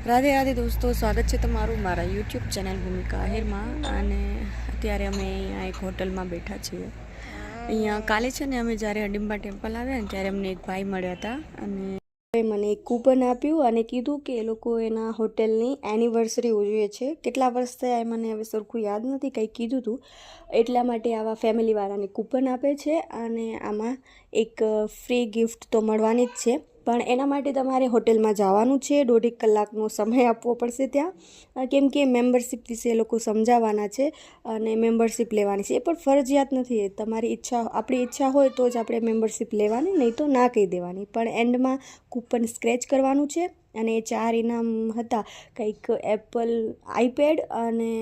રાધે રાધે દોસ્તો, સ્વાગત છે તમારું મારા યુટ્યુબ ચેનલ ભૂમિકા આહિરમાં. અને અત્યારે અમે અહીંયા એક હોટલમાં બેઠા છીએ. અહીંયા કાલે છે ને અમે જ્યારે હડિમ્બા ટેમ્પલ આવ્યા ને ત્યારે અમને એક ભાઈ મળ્યા હતા અને મને એક કૂપન આપ્યું અને કીધું કે એ લોકો એના હોટલની એનિવર્સરી ઉજવે છે. કેટલા વર્ષ થયા એ મને હવે સરખું યાદ નથી, કંઈ કીધું હતું. એટલા માટે આવા ફેમિલીવાળાને કૂપન આપે છે અને આમાં એક ફ્રી ગિફ્ટ તો મળવાની જ છે. પણ એના માટે તમારે હોટલમાં જવાનું છે, 1.5 કલાકનો સમય આપવો પડશે ત્યાં, કેમ કે મેમ્બરશિપ વિશે એ લોકો સમજાવવાના છે અને મેમ્બરશિપ લેવાની છે. એ પણ ફરજિયાત નથી, તમારી ઈચ્છા, આપણી ઈચ્છા હોય તો જ આપણે મેમ્બરશિપ લેવાની, નહીં તો ના કહી દેવાની. પણ એન્ડમાં કૂપન સ્ક્રેચ કરવાનું છે અને એ 4 ઇનામ હતા, કંઈક એપલ આઈપેડ અને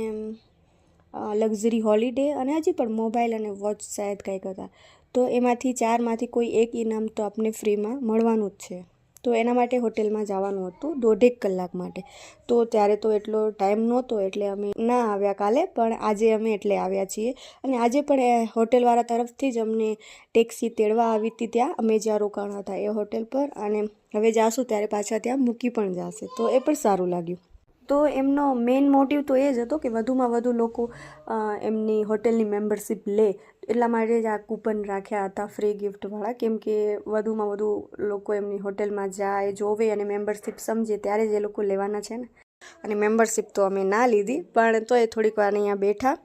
લક્ઝરી હોલિડે અને હજી પણ મોબાઈલ અને વોચ શાયદ કંઈક હતા. તો એમાંથી 4માંથી કોઈ એક ઇનામ તો આપને ફ્રીમાં મળવાનું જ છે. તો એના માટે હોટેલમાં જવાનું હતું 1.5 કલાક માટે. તો ત્યારે તો એટલો ટાઈમ નહોતો એટલે અમે ના આવ્યા કાલે, પણ આજે અમે એટલે આવ્યા છીએ. અને આજે પણ હોટેલવાળા તરફથી જ અમને ટેક્સી તેડવા આવી હતી ત્યાં અમે જ્યાં રોકાણા હતા એ હોટેલ પર, અને હવે જાશું ત્યારે પાછા ત્યાં મૂકી પણ જશે, તો એ પણ સારું લાગ્યું. તો એમનો મેઇન મોટિવ તો એ જ હતો કે વધુમાં વધુ લોકો એમની હોટેલની મેમ્બરશિપ લે, એટલા માટે જ આ કૂપન રાખ્યા હતા ફ્રી ગિફ્ટવાળા. કેમ કે વધુમાં વધુ લોકો એમની હોટેલમાં જાય, જોવે અને મેમ્બરશિપ સમજે ત્યારે જ એ લોકો લેવાના છે ને. અને મેમ્બરશિપ તો અમે ના લીધી, પણ તો એ થોડીક વાર અહીંયા બેઠા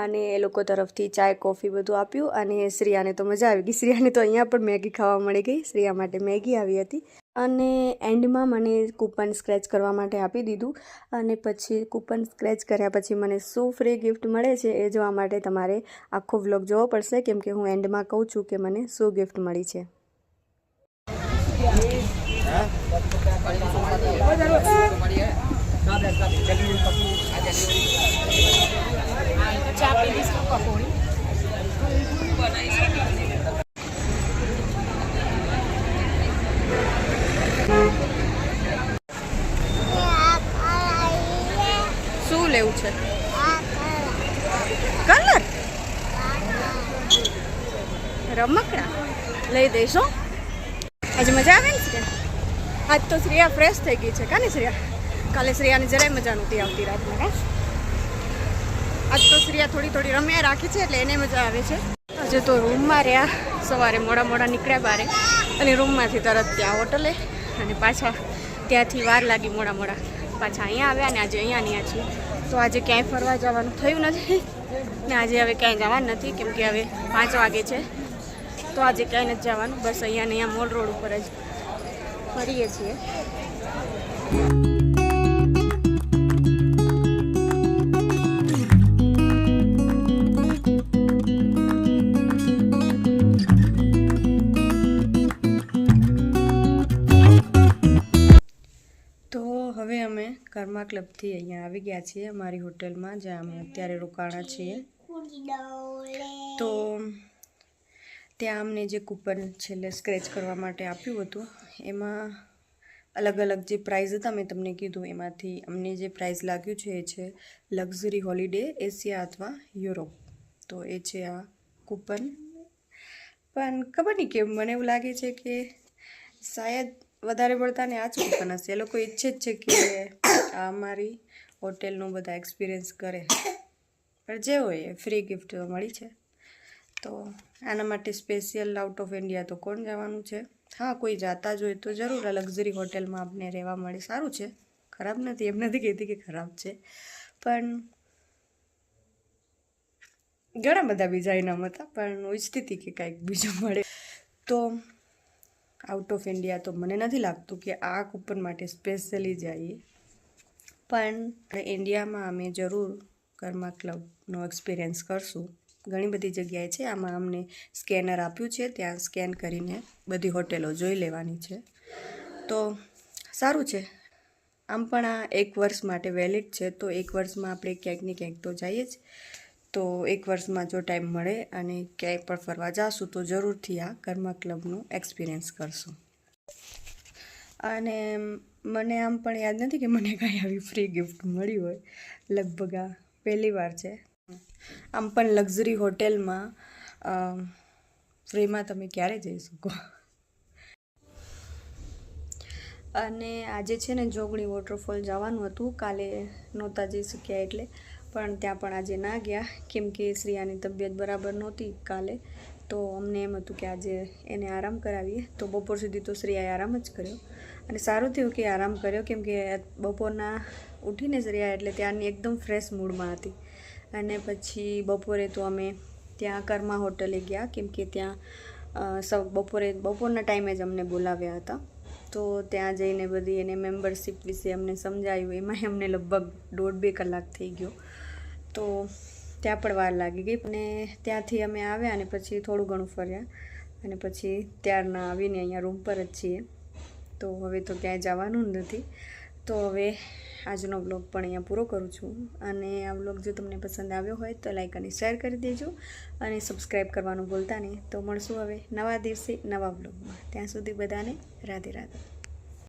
અને એ લોકો તરફથી ચાય કોફી બધું આપ્યું. અને શ્રેયાને તો મજા આવી ગઈ. શ્રેયાને તો અહીંયા પણ મેગી ખાવા મળી ગઈ. શ્રેયા માટે મેગી આવી હતી. અને એન્ડમાં મને કૂપન સ્ક્રેચ કરવા માટે આપી દીધું. અને પછી કૂપન સ્ક્રેચ કર્યા પછી મને શું ફ્રી ગિફ્ટ મળે છે એ જોવા માટે તમારે આખો વ્લોગ જોવો પડશે, કેમ કે હું એન્ડમાં કહું છું કે મને શું ગિફ્ટ મળી છે. શું લેવું છે? કલર રમકડા લઈ દઈશો. આજે મજા આવે ને શ્રેયા? આજ તો શ્રેયા ફ્રેશ થઈ ગઈ છે કાને શ્રેયા? કાલે શ્રેયાને જરાય મજા નહોતી આવતી રાતના. આજ તો શ્રેયા થોડી થોડી રમ્યા રાખી છે એટલે એને મજા આવે છે. આજે તો રૂમમાં રહ્યા, સવારે મોડા નીકળ્યા બારે અને રૂમમાંથી તરત ત્યાં હોટલે, અને પાછા ત્યાંથી વાર લાગી મોડા પાછા અહીંયા આવ્યા ને આજે અહીંયા છીએ. તો આજે ક્યાંય ફરવા જવાનું થયું નથી ને આજે હવે ક્યાંય જવાનું નથી, કેમ કે હવે 5 વાગે છે. તો આજે ક્યાંય નથી જવાનું, બસ અહીંયા મોલ રોડ ઉપર જ ફરીએ છીએ. તો હવે અમે કર્મા ક્લબથી અહીંયા આવી ગયા છીએ અમારી હોટલમાં, જ્યાં અમે અત્યારે રોકાણા છીએ. તો ત્યાં અમને જે કૂપન છેલ્લે સ્ક્રેચ કરવા માટે આપ્યું હતું એમાં અલગ અલગ જે પ્રાઇઝ હતા મેં તમને કીધું, એમાંથી અમને જે પ્રાઇઝ લાગ્યું છે એ છે લક્ઝરી હોલિડે એશિયા અથવા યુરોપ. તો એ છે આ કૂપન. પણ ખબર નહીં કેમ મને એવું લાગે છે કે શાયદ વધારે પડતા ને આ જ કૂપન હશે. એ લોકો ઈચ્છે જ છે કે આ અમારી હોટેલનું બધા એક્સપિરિયન્સ કરે, પણ જે હોય એ ફ્રી ગિફ્ટ મળી છે. તો આના માટે સ્પેશિયલ આઉટ ઓફ ઇન્ડિયા તો કોણ જવાનું છે? હા, કોઈ જાતા જ હોય તો જરૂર આ લક્ઝરી હોટેલમાં આપણે રહેવા મળે, સારું છે, ખરાબ નથી, એમ નથી કહેતી કે ખરાબ છે, પણ ઘણા બધા બીજા ઇનામ હતા, પણ હું ઈચ્છતી હતી કે કાંઈક બીજું મળે. તો આઉટ ઓફ ઇન્ડિયા તો મને નથી લાગતું કે આ કૂપન માટે સ્પેશિયલી જઈએ, પણ ઇન્ડિયામાં અમે જરૂર કર્મા ક્લબનો એક્સપિરિયન્સ કરશું. ઘણી બધી જગ્યાએ છે, આમાં અમને સ્કેનર આપ્યું છે, ત્યાં સ્કેન કરીને બધી હોટેલો જોઈ લેવાની છે. તો સારું છે. આમ પણ આ 1 વર્ષ માટે વેલિડ છે, તો 1 વર્ષમાં આપણે ક્યાંક ને ક્યાંક તો જઈએ જ. તો 1 વર્ષમાં જો ટાઈમ મળે અને ક્યાંય પણ ફરવા જઈશું તો જરૂરથી આ કર્મા ક્લબનું એક્સપિરિયન્સ કરશું. અને મને આમ પણ યાદ નથી કે મને કાંઈ આવી ફ્રી ગિફ્ટ મળી હોય, લગભગ આ પહેલી વાર છે. આમ પણ લક્ઝરી હોટેલમાં ફ્રીમાં તમે ક્યારે જઈ શકો? અને આજે છે ને જોગણી વોટરફોલ જવાનું હતું, કાલે નહોતા જઈ શક્યા એટલે, પણ ત્યાં પણ આજે ના ગયા કેમ કે શ્રેયાની તબિયત બરાબર નહોતી કાલે. તો અમને એમ હતું કે આજે એને આરામ કરાવીએ, તો બપોર સુધી તો શ્રેયાએ આરામ જ કર્યો. અને સારું થયું કે આરામ કર્યો કેમ કે બપોરના ઉઠીને શ્રેયા એટલે ત્યારની એકદમ ફ્રેશ મૂડમાં હતી. અને પછી બપોરે તો અમે ત્યાં કર્મા હોટલે ગયા કેમ કે ત્યાં બપોરના ટાઈમે જ અમને બોલાવ્યા હતા. તો ત્યાં જઈને બધી એને મેમ્બરશિપ વિશે અમને સમજાયું, એમાં અમને લગભગ 1.5-2 કલાક થઈ ગયો. તો ત્યાં પણ વાર લાગી ગઈ. અને ત્યાંથી અમે આવ્યા અને પછી થોડું ઘણું ફર્યા અને પછી ત્યારના આવીને અહીંયા રૂમ પર જ છીએ. તો હવે તો ક્યાંય જવાનું જ નથી. તો હવે આજનો વ્લોગ પણ અહીંયા પૂરો કરું છું. અને આ વ્લોગ જો તમને પસંદ આવ્યો હોય તો લાઈક અને શેર કરી દેજો અને સબસ્ક્રાઈબ કરવાનું ભૂલતા નહીં. તો મળશું હવે નવા દિવસે નવા વ્લોગમાં. ત્યાં સુધી બધાને રાધે રાધે.